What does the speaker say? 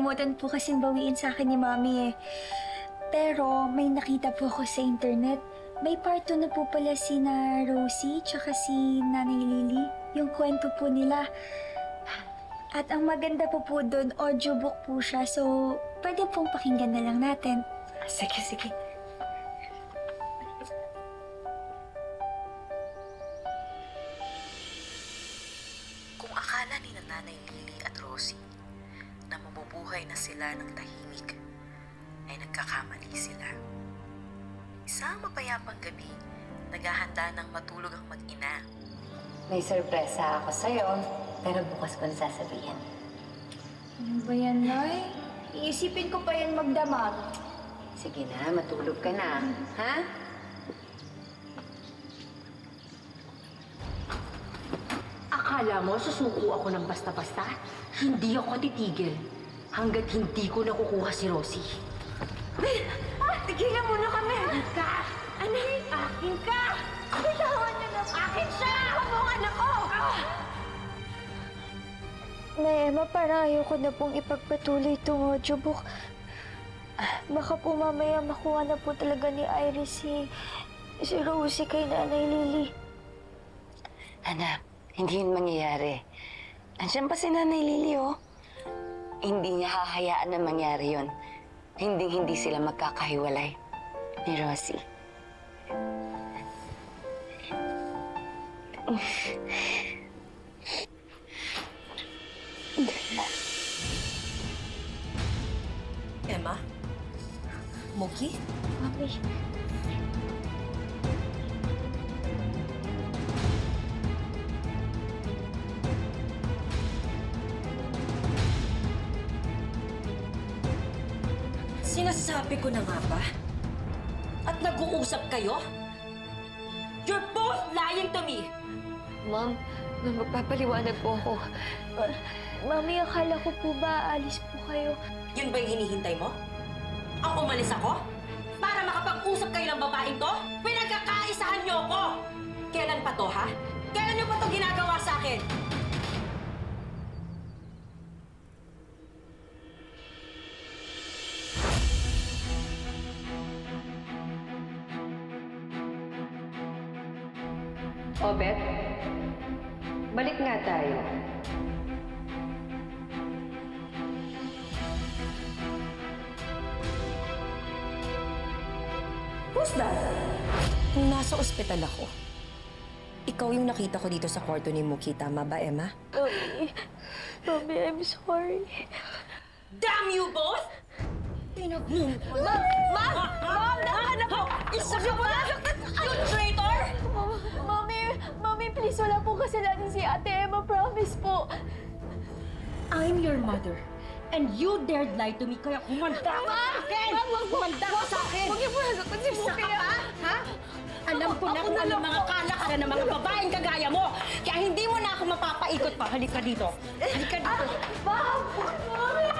nakalimutan po kasing bawiin sa akin ni Mami eh. Pero may nakita po ako sa internet. May part 2 na po pala sina Rosie tsaka si Nanay Lily. Yung kwento po nila. At ang maganda po doon, audiobook po siya. So, pwede pong pakinggan na lang natin. Sige, sige. Kung akala ni Nanay Lily at Rosie na mabubuhay na sila ng tahimik, ay nagkakamali sila. Isang mapayapang gabi, naghahanda ng matulog ang mag-ina. May sorpresa ako sa'yo, pero bukas ko na sasabihin. Ano ba yan, Nay? Iisipin ko pa yan magdamag. Sige na, matulog ka na, ha? Akala mo susuko ako ng basta-basta? Hindi ako titigil hanggat hindi ko nakukuha si Rosie. Tigilan mo na kami! Akin ka! Anay! Akin ka! Bitawan niyo na! Akin siya! Ako ang anak ko! Nay Emma, para ayoko na pong ipagpatuloy itong audiobook. Baka po mamaya makuha na po talaga ni Iris si Rosie kay Nanay Lily. Anak, hindi yun mangyayari. Andiyan pa si Nanay Lily, oh. Hindi niya hahayaan na mangyari yun. Hindi sila magkakahiwalay ni Rosie. Emma? Muki? Mami. Sinasabi ko na nga ba? At nag-uusap kayo? You're both lying to me! Ma'am, magpapaliwanag po ako. Mami, akala ko po ba aalis po kayo? Yun ba yung hinihintay mo? Ang umalis ako? Para makapag-usap kayo ng babaeng to? Pinagkakaisahan niyo ako! Kailan pa to, ha? Kailan niyo pa to ginagawa sa akin? O, Beth, balik nga tayo. Who's that? Nung nasa ospital ako, ikaw yung nakita ko dito sa kwarto ni Muki. Tama ba, Emma? Mami, I'm sorry. Damn you both! Ma'am! Nahan ako! Isa ka ba? You traitor! Mami, please, wala po kasalanan si Ate Emma, promise po. I'm your mother. And you dared lie to me, kaya kumanda ka sa akin! Kumanda ka sa akin! Huwag niyo po nasaktan si Isa Muki. ka ba? Ha? Alam ko na kung anong mga kalakaran ng mga babaeng kagaya mo! Kaya hindi mo na ako mapapaikot pa. Halika dito. Halika dito. Ma'am! Mami!